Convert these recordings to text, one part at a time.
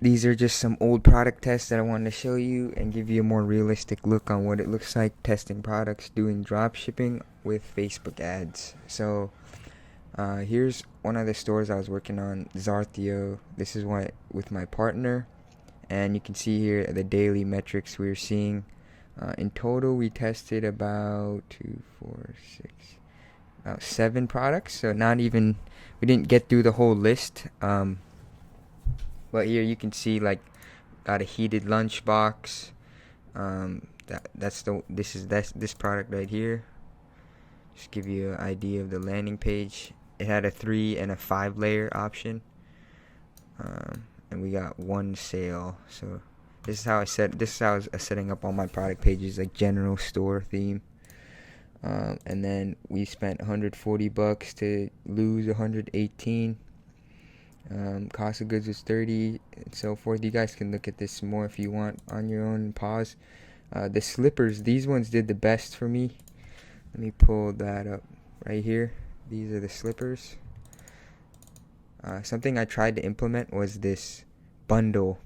these are just some old product tests that I wanted to show you and give you a more realistic look on what it looks like testing products doing drop shipping with Facebook ads. So here's one of the stores I was working on, Zarthio. This is one with my partner, and you can see here the daily metrics we were seeing. In total, we tested about 7 products. So not even, we didn't get through the whole list. But here you can see, like, got a heated lunch box. This product right here. Just give you an idea of the landing page. It had a 3 and a 5 layer option. And we got 1 sale. So this is how I was setting up all my product pages, like general store theme. And then we spent $140 to lose 118. Cost of goods was 30 and so forth. You guys can look at this more if you want on your own and pause. The slippers, these ones did the best for me. Let me pull that up right here. These are the slippers. Something I tried to implement was this bundle,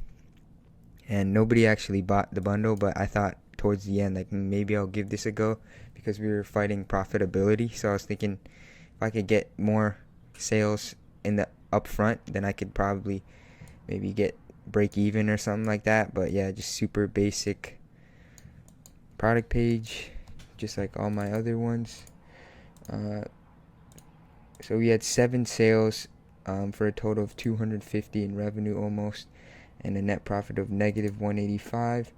and nobody actually bought the bundle, but I thought towards the end, like, maybe I'll give this a go, because we were fighting profitability. So I was thinking if I could get more sales in the upfront, then I could probably maybe get break even or something like that. But yeah, just super basic product page, just like all my other ones. So we had 7 sales for a total of 250 in revenue almost, and a net profit of negative 185.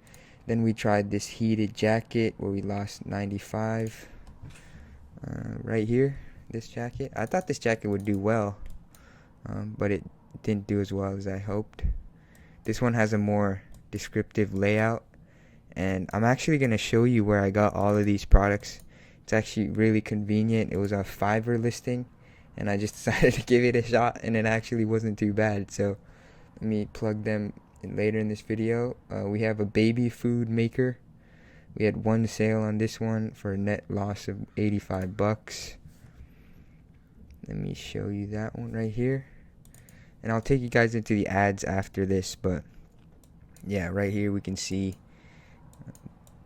Then we tried this heated jacket where we lost 95. Right here, this jacket. I thought this jacket would do well, but it didn't do as well as I hoped. This one has a more descriptive layout, and I'm actually going to show you where I got all of these products. It's actually really convenient. It was a Fiverr listing, and I just decided to give it a shot, and it actually wasn't too bad. So let me plug them in later in this video. We have a baby food maker. We had 1 sale on this one for a net loss of $85. Let me show you that one right here, and I'll take you guys into the ads after this. But yeah, right here we can see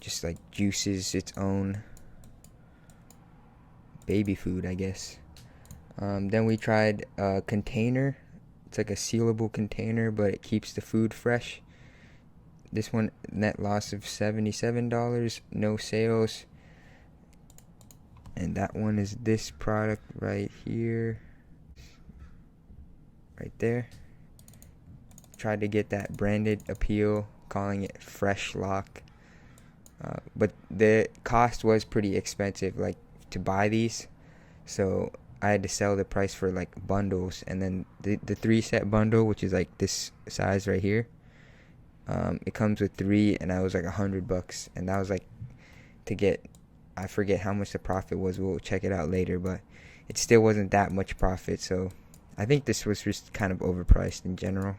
just like juices, its own baby food, I guess. Then we tried a container. It's like a sealable container, but it keeps the food fresh. This one, net loss of $77, no sales. And that one is this product right here, right there. Tried to get that branded appeal, calling it Fresh Lock. But the cost was pretty expensive, like, to buy these. So I had to sell the price for like bundles, and then the 3-set bundle, which is like this size right here, it comes with 3, and I was like $100, and that was like to get, I forget how much the profit was. We'll check it out later, but it still wasn't that much profit. So I think this was just kind of overpriced in general,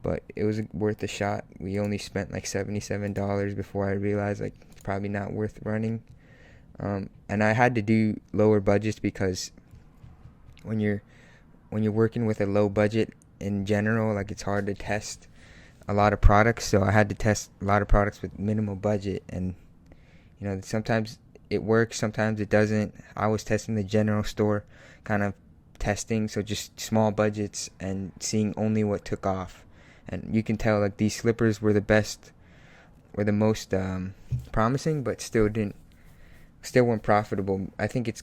but it was worth a shot. We only spent like $77 before I realized, like, it's probably not worth running. And I had to do lower budgets because when you're working with a low budget in general, like, it's hard to test a lot of products. So I had to test a lot of products with minimal budget, and sometimes it works, sometimes it doesn't. I was testing the general store kind of testing, so just small budgets and seeing only what took off. And you can tell, like, these slippers were the most promising, but still weren't profitable. I think it's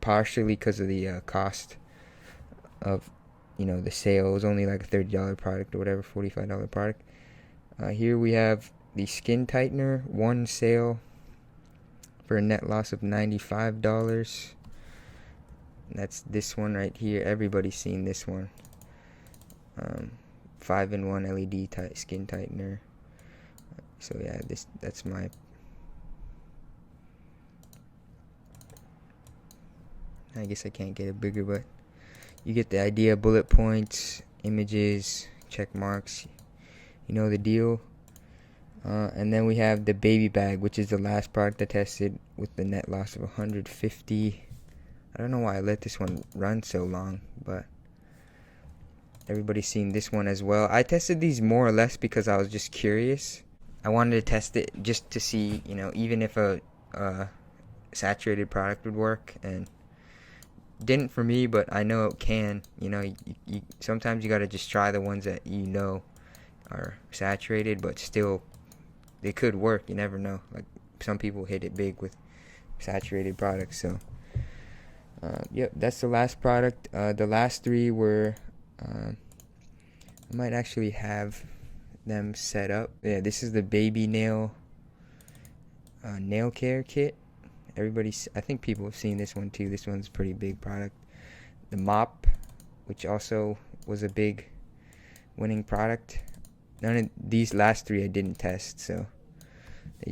partially because of the cost of the sale. It was only like a $30 product or whatever, $45 product. Here we have the skin tightener, 1 sale for a net loss of $95. That's this one right here. Everybody's seen this one. 5-in-1 LED skin tightener. So yeah, that's my. I guess I can't get it bigger, but you get the idea. Bullet points, images, check marks. You know the deal. And then we have the baby bag, which is the last product I tested with the net loss of 150. I don't know why I let this one run so long, but Everybody's seen this one as well. I tested these more or less because I was just curious. I wanted to test it just to see, even if a saturated product would work, and didn't for me, but I know it can. Sometimes you gotta just try the ones that are saturated, but still they could work. You never know. Like, some people hit it big with saturated products. So yep, that's the last product. The last three were I might actually have them set up. Yeah, this is the baby nail care kit. I think people have seen this one too. This one's a pretty big product. The mop, which also was a big winning product. None of these last three I didn't test, so I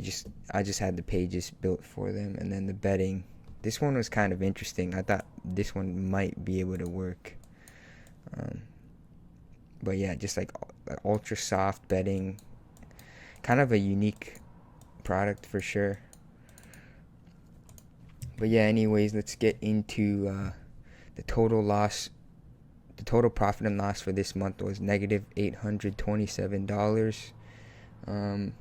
just had the pages built for them. And then the bedding. This one was kind of interesting. I thought this one might be able to work. But yeah, just like ultra soft bedding. Kind of a unique product for sure. But yeah, anyways, let's get into the total loss. The total profit and loss for this month was negative $827. And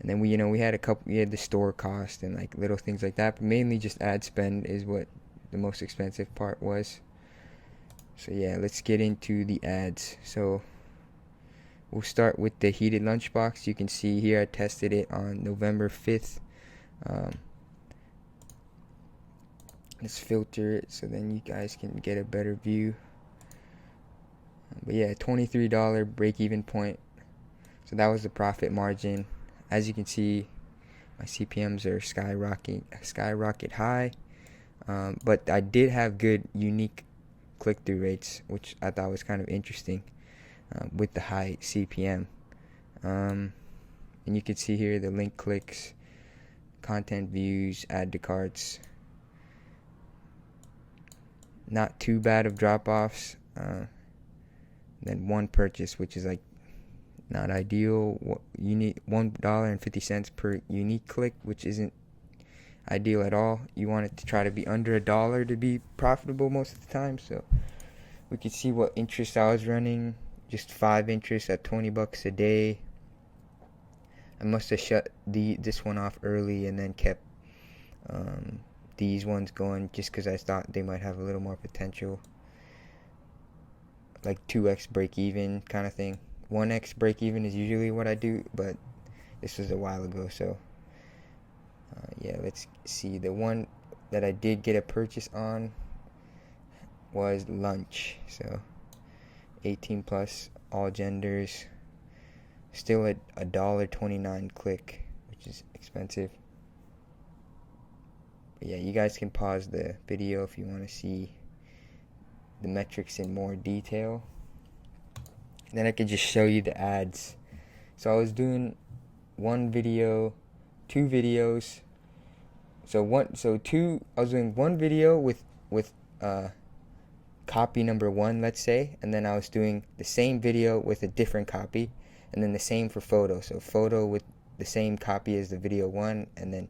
then we had we had the store cost and like little things like that, but mainly just ad spend is what the most expensive part was. So yeah, let's get into the ads. So we'll start with the heated lunchbox. You can see here I tested it on November 5th. Let's filter it so then you guys can get a better view. But yeah, $23 break-even point. So that was the profit margin. As you can see, my CPMs are skyrocket high. But I did have good unique click-through rates, which I thought was kind of interesting with the high CPM. And you can see here the link clicks, content views, add to carts. Not too bad of drop-offs. Then one purchase, which is like not ideal. You need $1.50 per unique click, which isn't ideal at all. You want it to try to be under $1 to be profitable most of the time. So we could see what interest I was running. Just 5 interests at $20 a day. I must have shut this one off early and then kept these ones going just because I thought they might have a little more potential. Like 2x break even kind of thing. 1x break even is usually what I do, but this was a while ago. So yeah, let's see. The one that I did get a purchase on was lunch. So 18 plus, all genders. Still at $1.29 click, which is expensive. But yeah, you guys can pause the video if you want to see the metrics in more detail. Then I could just show you the ads. So I was doing one video, 2 videos. I was doing one video with copy number 1, let's say, and then I was doing the same video with a different copy, and then the same for photo. So photo with the same copy as the video 1, and then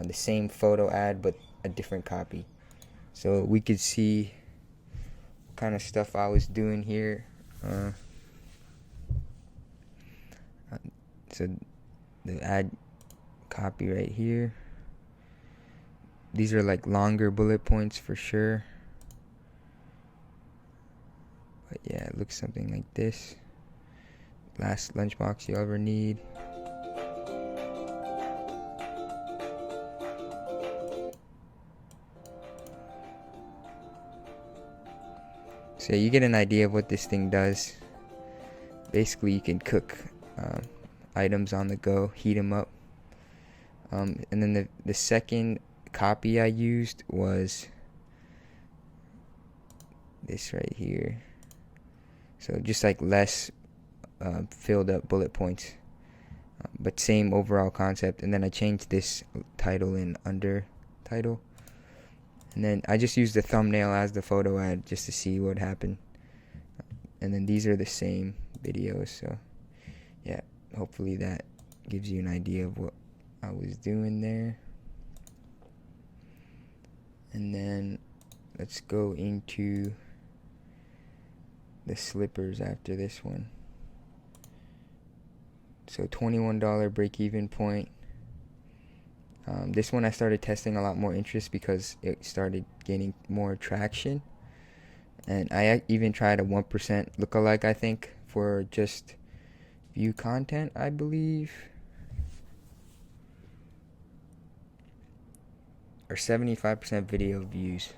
the same photo ad but a different copy. So we could see what kind of stuff I was doing here. So the ad copy right here. These are like longer bullet points for sure. But yeah, it looks something like this. Last lunchbox you ever need. So you get an idea of what this thing does. Basically, you can cook items on the go, heat them up. And then the second copy I used was this right here. So just like less filled up bullet points, but same overall concept. And then I changed this title in under title. And then I just used the thumbnail as the photo ad just to see what happened. And then these are the same videos. So yeah, hopefully that gives you an idea of what I was doing there. And then let's go into the slippers after this one. So $21 break-even point. This one I started testing a lot more interest because it started gaining more traction. And I even tried a 1% lookalike, I think, for just view content, I believe. Or 75% video views.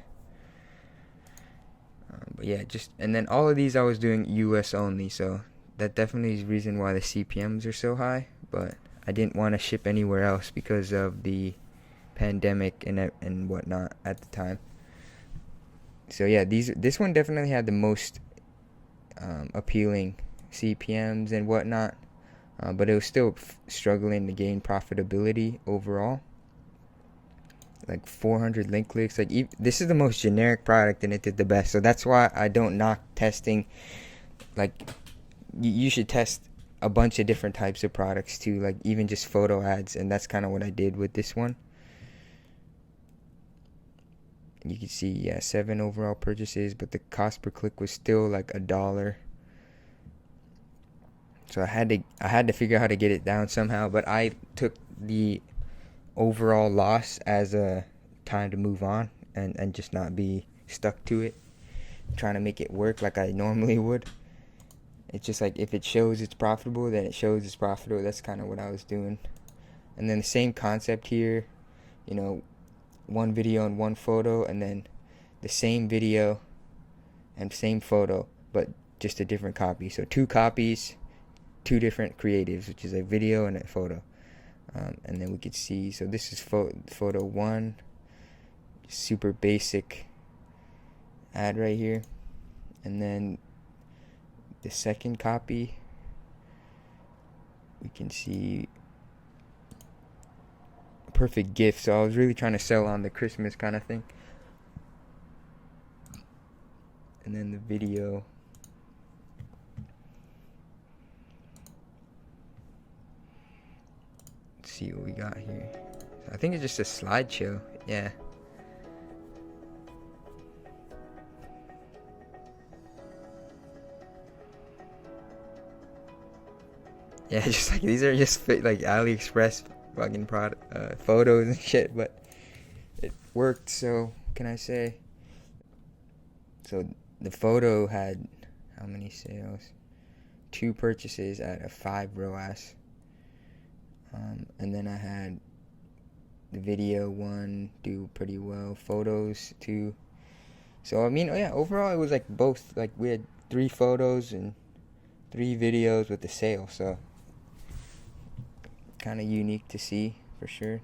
But yeah, and then all of these I was doing US only, so that definitely is the reason why the CPMs are so high. But I didn't want to ship anywhere else because of the pandemic and whatnot at the time. So yeah, this one definitely had the most appealing CPMs and whatnot, but it was still struggling to gain profitability overall. Like 400 link clicks. Like this is the most generic product and it did the best. So that's why I don't knock testing. Like you should test a bunch of different types of products too, like even just photo ads, and that's kind of what I did with this one. You can see, yeah, 7 overall purchases, but the cost per click was still like $1. So I had to figure out how to get it down somehow, but I took the overall loss as a time to move on and just not be stuck to it, trying to make it work like I normally would. It's just like if it shows it's profitable, then it shows it's profitable. That's kind of what I was doing. And then the same concept here, one video and one photo, and then the same video and same photo, but just a different copy. So 2 copies, 2 different creatives, which is a video and a photo. And then we could see, so this is photo 1, super basic ad right here. And then the second copy, we can see perfect gift. So I was really trying to sell on the Christmas kind of thing. And then the video, let's see what we got here. I think it's just a slideshow. Yeah. Yeah, just like these are just like AliExpress fucking product photos and shit, but it worked. So what can I say? So the photo had how many sales? 2 purchases at a 5 ROAS. And then I had the video one do pretty well, photos 2. So I mean, yeah, overall it was like both. Like we had 3 photos and 3 videos with the sale. So kind of unique to see for sure.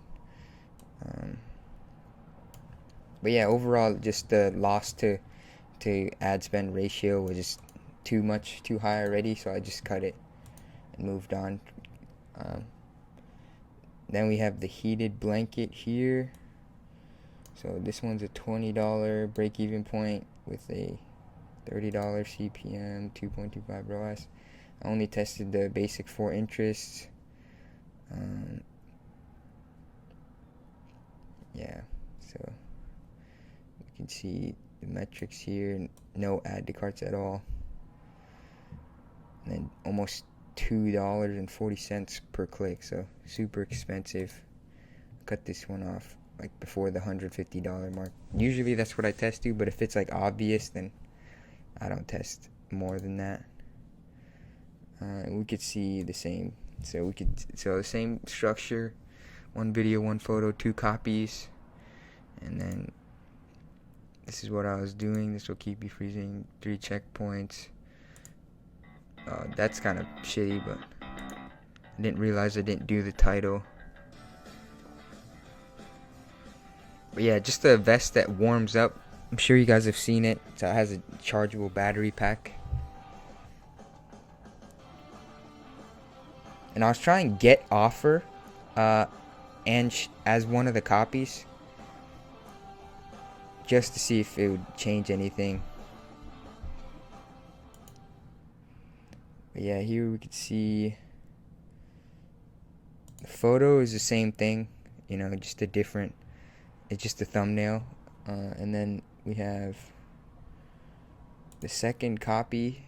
But yeah, overall just the loss to ad spend ratio was just too high already, so I just cut it and moved on. Then we have the heated blanket here. So this one's a $20 break-even point with a $30 CPM, 2.25 ROAS. I only tested the basic 4 interests. Yeah, so you can see the metrics here. No add to carts at all. And then almost $2.40 per click, so super expensive. Cut this one off like before the $150 mark. Usually that's what I test to, but if it's like obvious, then I don't test more than that. We could see the same. So the same structure: 1 video, 1 photo, 2 copies, and then this is what I was doing. This will keep you freezing. 3 checkpoints. That's kind of shitty, but I didn't realize I didn't do the title. But yeah, just a vest that warms up. I'm sure you guys have seen it. So it has a chargeable battery pack. And I was trying get offer and as one of the copies, just to see if it would change anything. But yeah, here we could see the photo is the same thing, just a different, it's just a thumbnail. And then we have the second copy,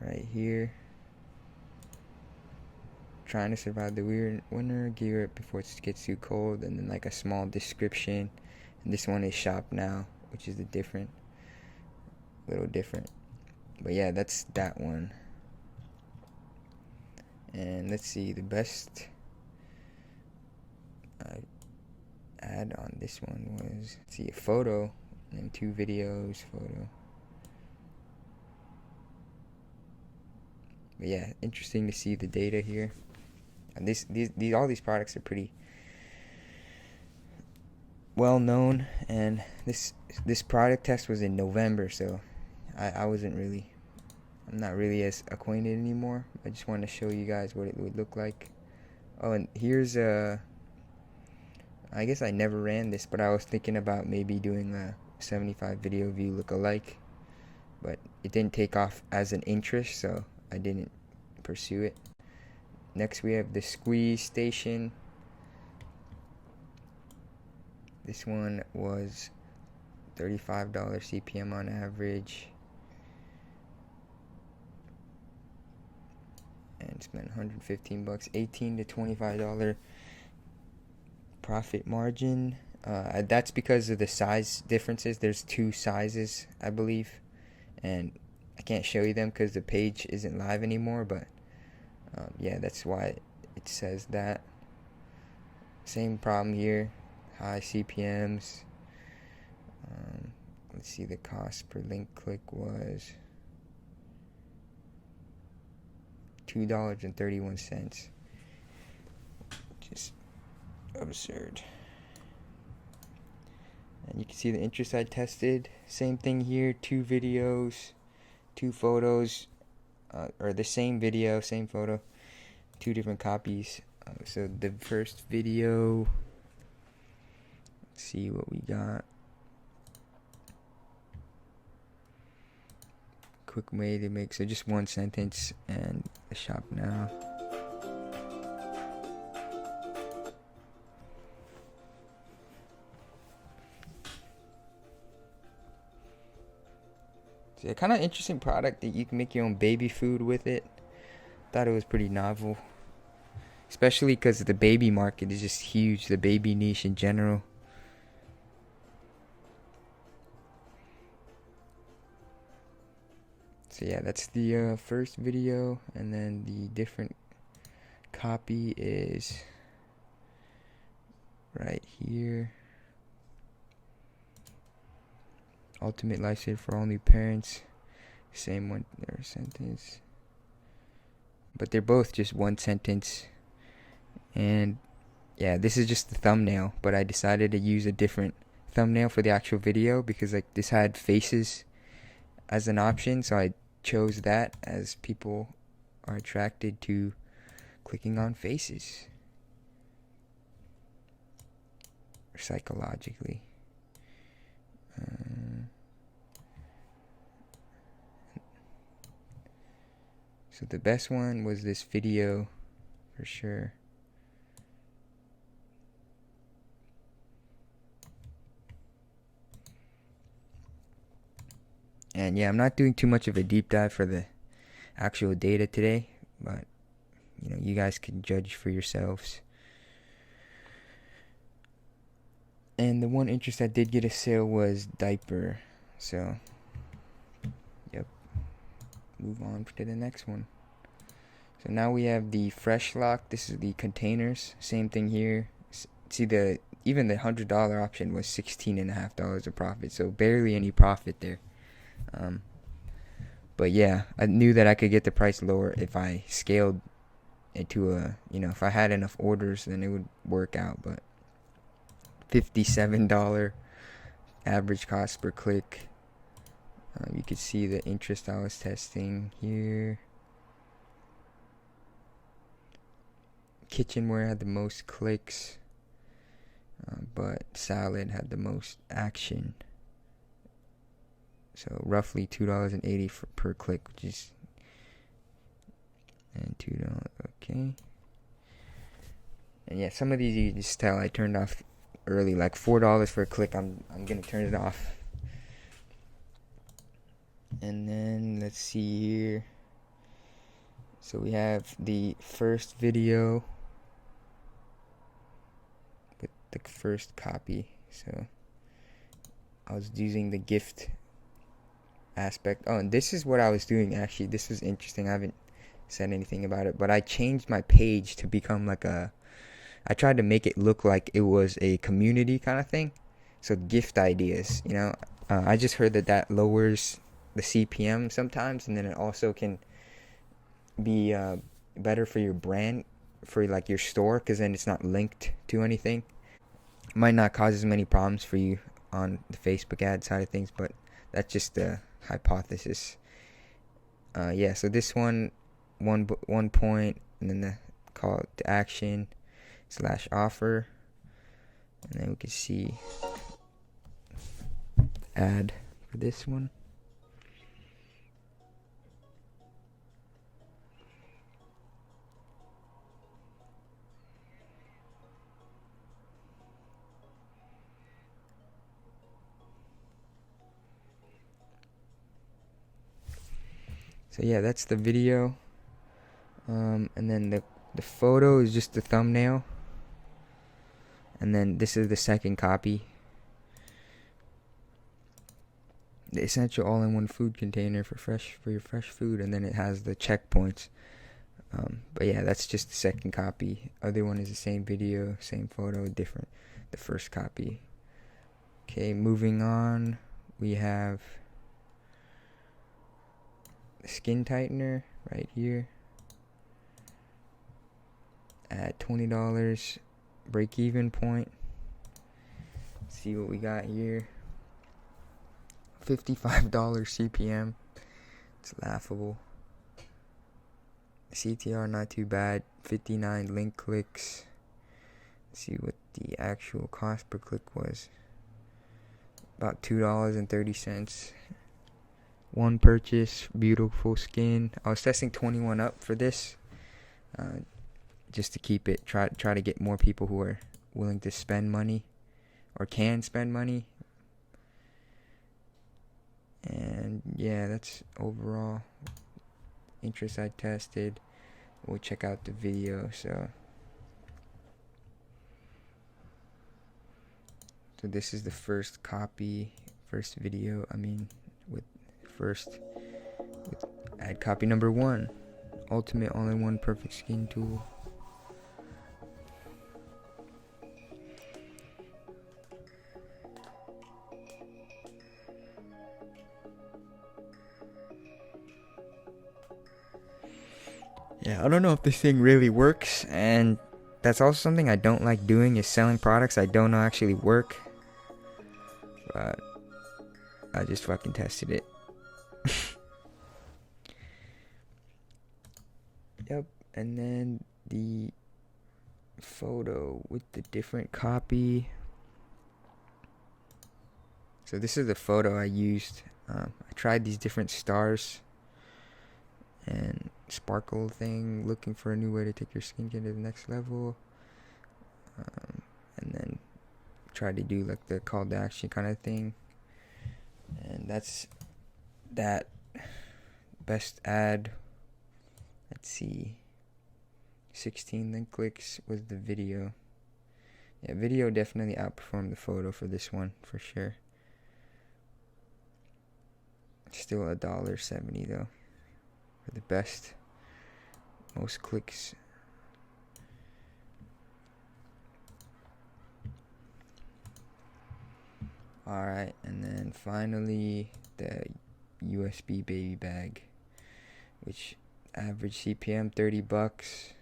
right here. Trying to survive the weird winter, gear it before it gets too cold, and then like a small description. And this one is shop now, which is little different. But yeah, that's that one. And let's see, the best ad on this one was, let's see, a photo and 2 videos, photo. But yeah, interesting to see the data here. And all these products are pretty well known, and this product test was in November, so I'm not really as acquainted anymore. I just wanted to show you guys what it would look like. Oh, and here's I guess I never ran this, but I was thinking about maybe doing a 75 video view lookalike, but it didn't take off as an interest, so I didn't pursue it. Next we have the squeeze station. This one was $35 CPM on average, and spent 115 bucks, $18 to $25 profit margin. That's because of the size differences. There's 2 sizes, I believe, and I can't show you them because the page isn't live anymore, but yeah, that's why it says that. Same problem here, high CPMs. Let's see, the cost per link click was $2.31. Just absurd. And you can see the interest I tested. Same thing here, 2 videos, 2 photos, or the same video, same photo, 2 different copies. So the first video, let's see what we got. Quick way to make, so just 1 sentence, and the shop now. So a kind of interesting product that you can make your own baby food with it. Thought it was pretty novel, especially because the baby market is just huge, the baby niche in general. So yeah, that's the first video, and then the different copy is right here. Ultimate lifesaver for all new parents. Same one, their sentence, but they're both just 1 sentence. And yeah, this is just the thumbnail, but I decided to use a different thumbnail for the actual video because like this had faces as an option, so I chose that as people are attracted to clicking on faces psychologically. So the best one was this video for sure. And yeah, I'm not doing too much of a deep dive for the actual data today, but you know, you guys can judge for yourselves. And the one interest that did get a sale was diaper. So, yep. Move on to the next one. So now we have the fresh lock. This is the containers. Same thing here. See, even the $100 option was $16.50 of profit. So barely any profit there. But yeah, I knew that I could get the price lower if I scaled it to if I had enough orders, then it would work out. But $57 average cost per click. You could see the interest I was testing here. Kitchenware had the most clicks, but salad had the most action. So roughly $2.80 per click, which is, and $2, okay. And yeah, some of these you can just tell I turned off early, like $4 for a click. I'm gonna turn it off. And then let's see here. So we have the first video with the first copy. So I was using the gift aspect. Oh, and this is what I was doing actually. This was interesting. I haven't said anything about it, but I changed my page to become like I tried to make it look like it was a community kind of thing. So gift ideas, I just heard that lowers the CPM sometimes, and then it also can be better for your brand, for like your store, because then it's not linked to anything. It might not cause as many problems for you on the Facebook ad side of things, but that's just the hypothesis. Yeah, so this one point, and then the call to action / offer, and then we can see ad for this one. So yeah, that's the video. And then the photo is just the thumbnail. And then this is the second copy. The essential all-in-one food container for your fresh food, and then it has the checkpoints. But yeah, that's just the second copy. Other one is the same video, same photo, different. The first copy. Okay, moving on, we have the skin tightener right here at $20 break-even point. Let's see what we got here. $55 CPM. It's laughable. CTR not too bad. 59 link clicks. Let's see what the actual cost per click was. About $2.30. One purchase. Beautiful skin. I was testing 21 up for this, just to keep it. Try to get more people who are willing to spend money or can spend money. And yeah, that's overall interest I tested. We'll check out the video. So this is the first video. With ad copy number 1. Ultimate all-in-one perfect skin tool. Yeah, I don't know if this thing really works, and that's also something I don't like doing, is selling products I don't know actually work. But I just fucking tested it. Yep, and then the photo with the different copy. So this is the photo I used. I tried these different stars and sparkle thing, looking for a new way to take your skincare to the next level. And then try to do like the call to action kind of thing. And that's that. Best ad. Let's see. 16 link clicks was the video. Yeah, video definitely outperformed the photo for this one, for sure. Still $1.70 though for the best, most clicks. Alright, and then finally the USB baby bag, which average CPM $30.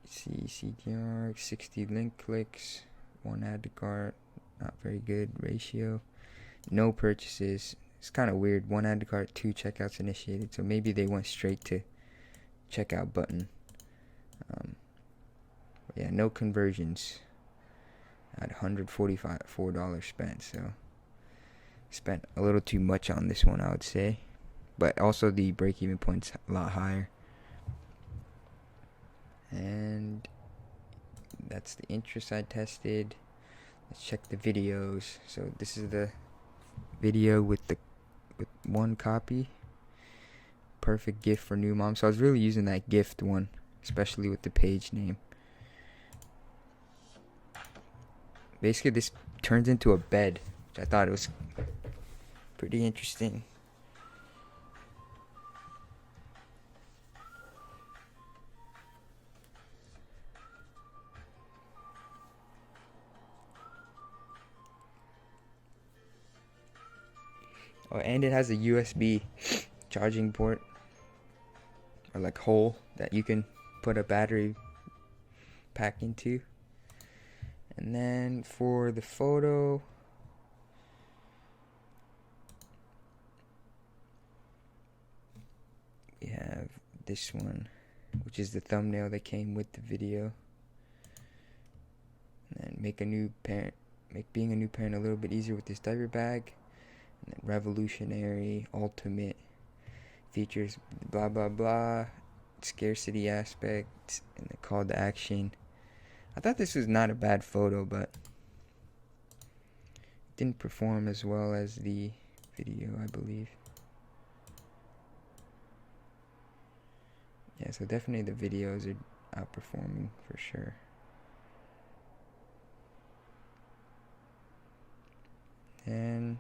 See CTR 60 link clicks, 1 add to cart, not very good ratio. No purchases. It's kind of weird. 1 add to cart, 2 checkouts initiated. So maybe they went straight to checkout button. Yeah, no conversions. At $144 spent. So spent a little too much on this one, I would say. But also the break-even point's a lot higher. And that's the interest I tested. Let's check the videos. So this is the video with 1 copy. perfect gift for new mom. So I was really using that gift one, especially with the page name. Basically, this turns into a bed, which I thought it was pretty interesting. Oh, and it has a USB charging port, or like hole that you can put a battery pack into. And then for the photo, we have this one, which is the thumbnail that came with the video. And then make being a new parent a little bit easier with this diaper bag. And then revolutionary, ultimate features, blah blah blah, scarcity aspect, and the call to action. I thought this was not a bad photo, but it didn't perform as well as the video, I believe. Yeah, so definitely the videos are outperforming for sure. And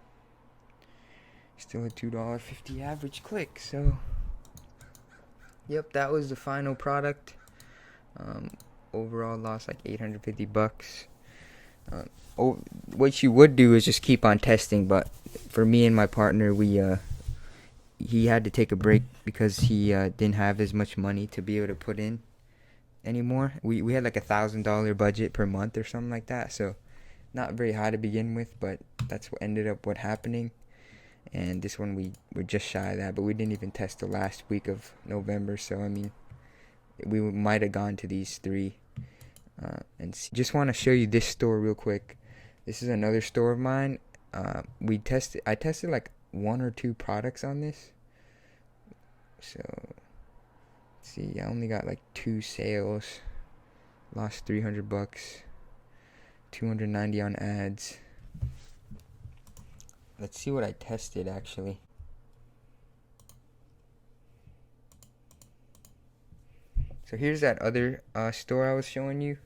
still a $2.50 average click. So, yep, that was the final product. Overall lost like $850. What you would do is just keep on testing, but for me and my partner, he had to take a break because he didn't have as much money to be able to put in anymore. We had like $1,000 budget per month or something like that, so not very high to begin with, but that's what ended up happening. And this one we were just shy of that, but we didn't even test the last week of November, so I mean, we might have gone to these three. And just want to show you this store real quick. This is another store of mine. I tested like 1 or 2 products on this. So, let's see, I only got like 2 sales. Lost $300. $290 on ads. Let's see what I tested actually. So here's that other store I was showing you.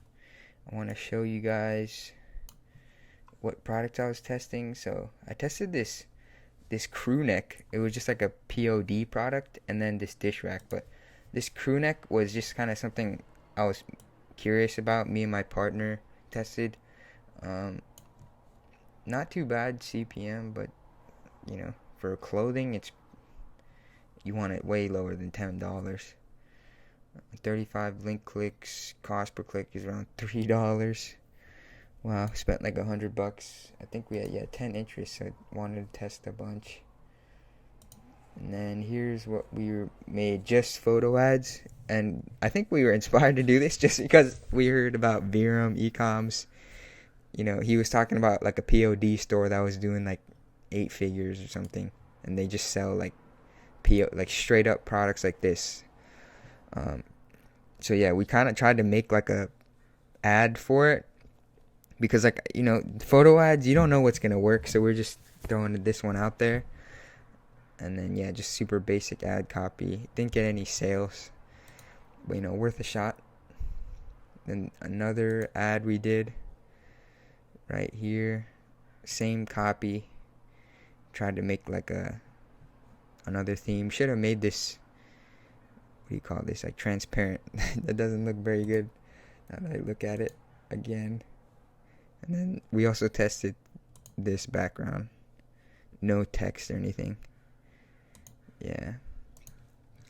I want to show you guys what product I was testing. So I tested this crew neck. It was just like a POD product, and then this dish rack. But this crew neck was just kind of something I was curious about. Me and my partner tested. Not too bad CPM, but you know, for clothing, you want it way lower than $10. 35 link clicks, cost per click is around $3. Wow, spent like $100. I think we had 10 interests, so I wanted to test a bunch. And then here's what we made, just photo ads. And I think we were inspired to do this just because we heard about Viram Ecomm's. You know, he was talking about like a POD store that was doing like 8 figures or something, and they just sell like straight up products like this. So yeah, we kind of tried to make like a ad for it, because like, you know, photo ads, you don't know what's gonna work, so we're just throwing this one out there. And then yeah, just super basic ad copy. Didn't get any sales, but you know, worth a shot. Then another ad we did right here, same copy. Tried to make like another theme. Should have made this, what do you call this, like transparent. That doesn't look very good now that I look at it again. And then we also tested this background, no text or anything. Yeah,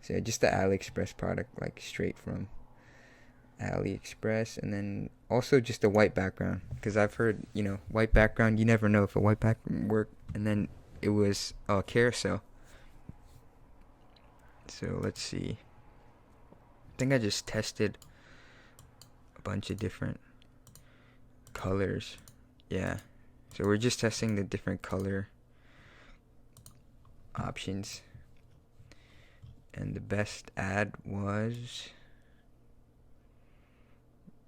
so just the AliExpress product, like straight from AliExpress. And then also just a white background, because I've heard, you know, white background, you never know if a white background work. And then it was a carousel. So let's see, I think I just tested a bunch of different colors. Yeah, so we're just testing the different color options. And the best ad was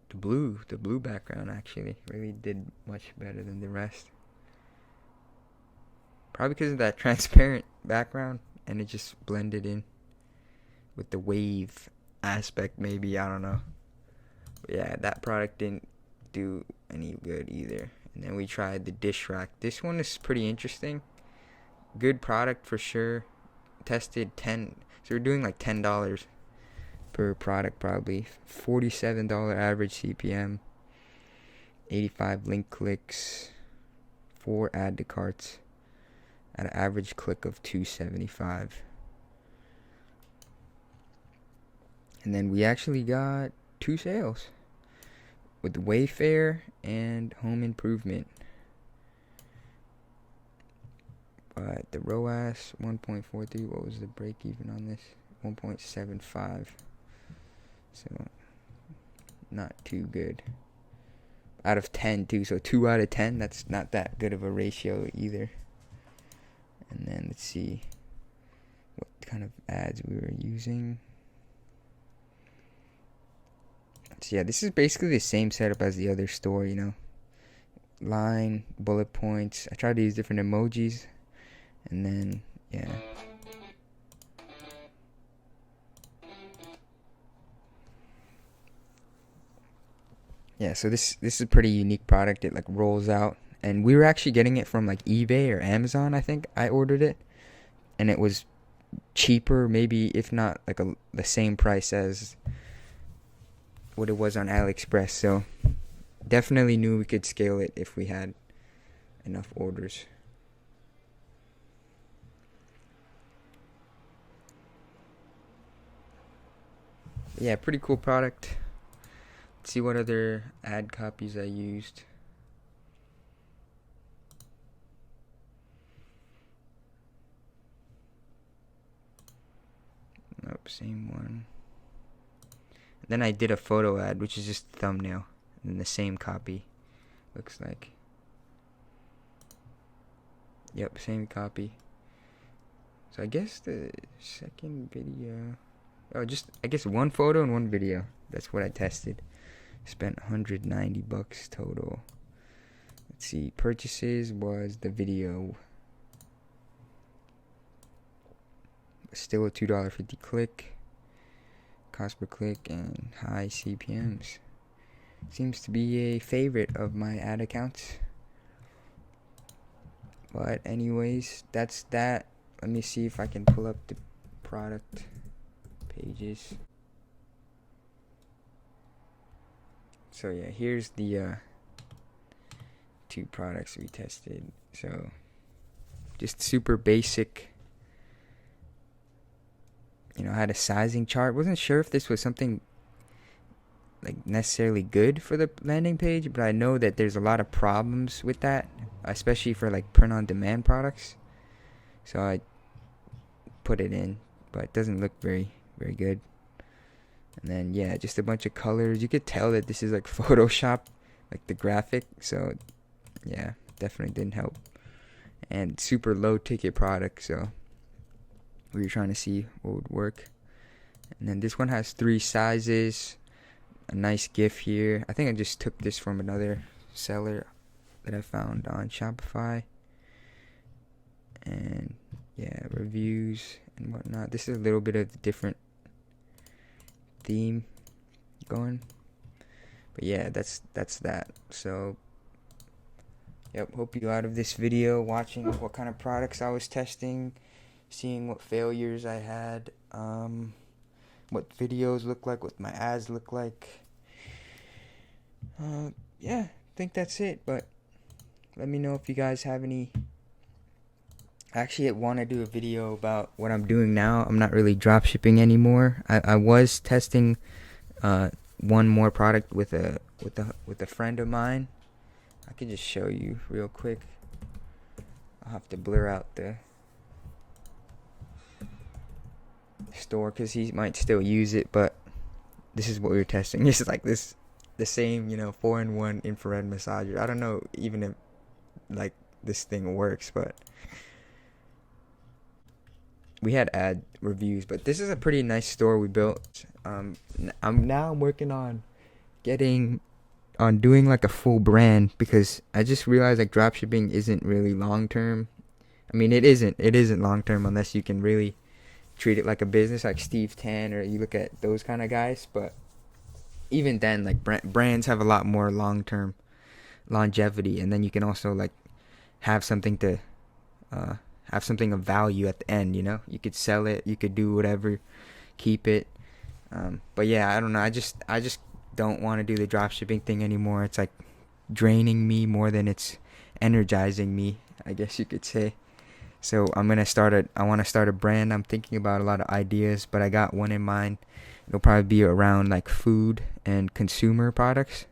the blue background. Actually really did much better than the rest, probably because of that transparent background, and it just blended in. with the wave aspect, maybe, I don't know. But yeah, that product didn't do any good either. And then we tried the dish rack. This one is pretty interesting. Good product for sure. Tested 10, so we're doing like $10 per product probably. $47 average CPM, 85 link clicks, 4 add to carts at an average click of 275. And then we actually got 2 sales with Wayfair and Home Improvement. But the ROAS 1.43. What was the break even on this? 1.75. So not too good. Out of 10 too. So 2 out of 10. That's not that good of a ratio either. And then let's see what kind of ads we were using. So yeah, this is basically the same setup as the other store, you know. Line, bullet points. I tried to use different emojis. And then, yeah. Yeah, so this is a pretty unique product. It like rolls out. And we were actually getting it from like eBay or Amazon, I think. I ordered it. And it was cheaper, maybe, if not like the same price as what it was on AliExpress. So definitely knew we could scale it if we had enough orders. Yeah, pretty cool product. Let's see what other ad copies I used. Nope, same one. Then I did a photo ad, which is just thumbnail, and the same copy. Looks like. Yep, same copy. So I guess the second video. Oh, just I guess one photo and one video. That's what I tested. Spent $190 total. Let's see. Purchases was the video. Still a $2.50 click. Cost per click and high CPMs. Seems to be a favorite of my ad accounts. But anyways, that's that. Let me see if I can pull up the product pages. So yeah, here's the 2 products we tested. So just super basic. You know, I had a sizing chart. Wasn't sure if this was something like necessarily good for the landing page, but I know that there's a lot of problems with that, especially for like print on demand products. So I put it in, but it doesn't look very good. And then yeah, just a bunch of colors. You could tell that this is like Photoshop, like the graphic. So yeah, definitely didn't help. And super low ticket product, so we were trying to see what would work. And then this one has 3 sizes. A nice GIF here. I think I just took this from another seller that I found on Shopify. And yeah, reviews and whatnot. This is a little bit of a different theme going. But yeah, that's that. So yep, hope you got out of this video watching what kind of products I was testing, seeing what failures I had, what videos look like, what my ads look like. Yeah, I think that's it. But let me know if you guys have any. Actually, I want to do a video about what I'm doing now. I'm not really drop shipping anymore. I was testing one more product with a friend of mine. I could just show you real quick. I'll have to blur out the store because he might still use it, but this is what we were testing. It's like this, the same, 4-in-1 infrared massager. I don't know even if like this thing works, but we had ad reviews. But this is a pretty nice store we built. I'm working on doing like a full brand, because I just realized like dropshipping isn't really long term. I mean, it isn't long term unless you can really treat it like a business, like Steve Tan, or you look at those kind of guys. But even then, like brands have a lot more long term longevity, and then you can also like have something to uh, have something of value at the end. You know, you could sell it, you could do whatever, keep it. But yeah, I don't know. I just don't want to do the drop shipping thing anymore. It's like draining me more than it's energizing me, I guess you could say. So I want to start a brand. I'm thinking about a lot of ideas, but I got one in mind. It'll probably be around like food and consumer products.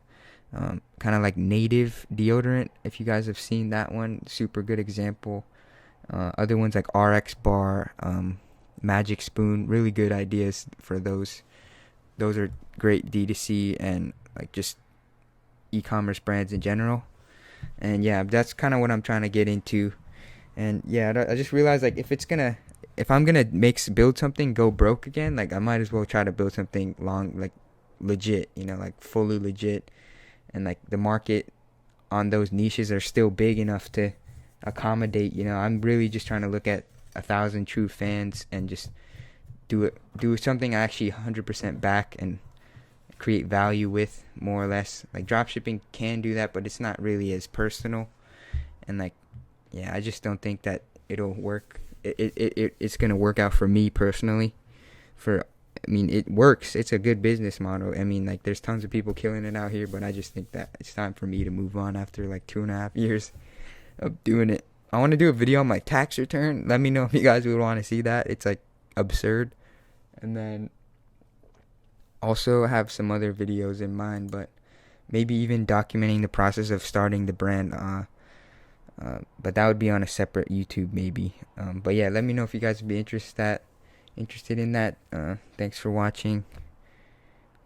Kind of like native deodorant, if you guys have seen that one. Super good example. Other ones like RX Bar, Magic Spoon, really good ideas for those. Those are great D2C and like just e-commerce brands in general. And yeah, that's kind of what I'm trying to get into. And yeah, I just realized like if I'm gonna build something go broke again, like I might as well try to build something like legit, you know, like fully legit. And like the market on those niches are still big enough to accommodate, you know. I'm really just trying to look at 1,000 true fans and just do something I actually 100% back and create value with, more or less. Like dropshipping can do that, but it's not really as personal. And like, yeah, I just don't think that it'll work. It's gonna work out for me personally. I mean, it works. It's a good business model. I mean, like, there's tons of people killing it out here, but I just think that it's time for me to move on after like 2.5 years of doing it. I want to do a video on my tax return. Let me know if you guys would want to see that. It's like absurd. And then also have some other videos in mind, but maybe even documenting the process of starting the brand. But that would be on a separate YouTube maybe. But yeah, let me know if you guys would be interested in that. Thanks for watching.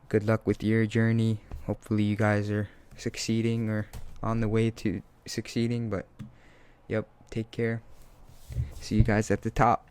Good luck with your journey. Hopefully you guys are succeeding or on the way to succeeding. But yep, take care. See you guys at the top.